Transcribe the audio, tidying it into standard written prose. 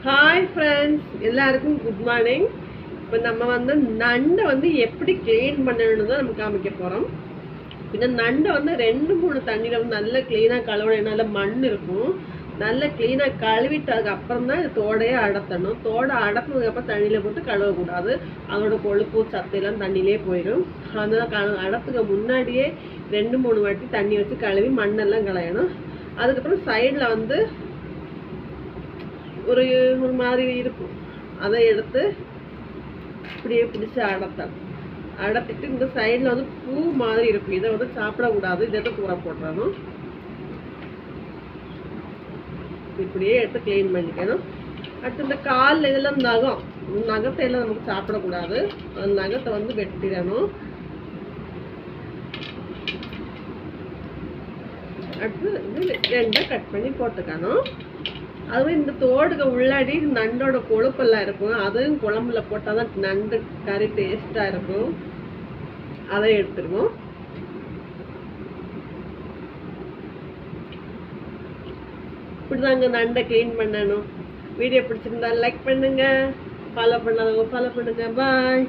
Hi friends, எல்லாருக்கும் good morning. இப்போ நம்ம நண்டை எப்படி க்ளீன் பண்ணணும்னு தான் நம்ம காமிக்க போகிறோம். பின்ன நண்டை 2-3 தண்ணியில் நல்லா க்ளீனாக கழுவணும். நல்ல மண் இருக்கும். நல்லா க்ளீனாக கழுவிட்டதுக்கு அப்புறம் தான் தோடையே அடத்தணும். தோடை அடத்துனதுக்கப்புறம் தண்ணியில் போட்டு கழுவக்கூடாது. அதோட கொழுப்பு சத்தையெல்லாம் தண்ணியிலே போயிடும். அதனால் அடத்துக்கு முன்னாடியே 2-3 வாட்டி தண்ணி வச்சு கழுவி மண்ணெல்லாம் களையணும். அதுக்கப்புறம் சைடில் ஒரு மாதிரி இருக்கும். அதை எடுத்து இப்படியே பிடிச்சி அடத்திட்டு இந்த சைடில் பூ மாதிரி இருக்கும். இதை சாப்பிடக்கூடாது. இதை கூற போட்டுறணும். இப்படியே எடுத்து க்ளீன் பண்ணிக்கணும். அடுத்து இந்த காலில் இதெல்லாம் நகத்தை எல்லாம் நமக்கு சாப்பிடக்கூடாது. அந்த நகத்தை வெட்டிடணும். அடுத்து ரெண்டாக கட் பண்ணி போட்டுக்கணும். அதுவும் இந்த தோடுக்கு உள்ளாடி நண்டோட கொழுப்பெல்லாம் இருக்கும். அதையும் குழம்புல போட்டால் தான் நண்டு கறி டேஸ்ட்டாக இருக்கும். அதை எடுத்துருவோம். இப்படிதாங்க நண்டை க்ளீன் பண்ணணும். வீடியோ பிடிச்சிருந்தா லைக் பண்ணுங்க, ஃபாலோ பண்ணாதவங்க ஃபாலோ பண்ணுங்க. பாய்.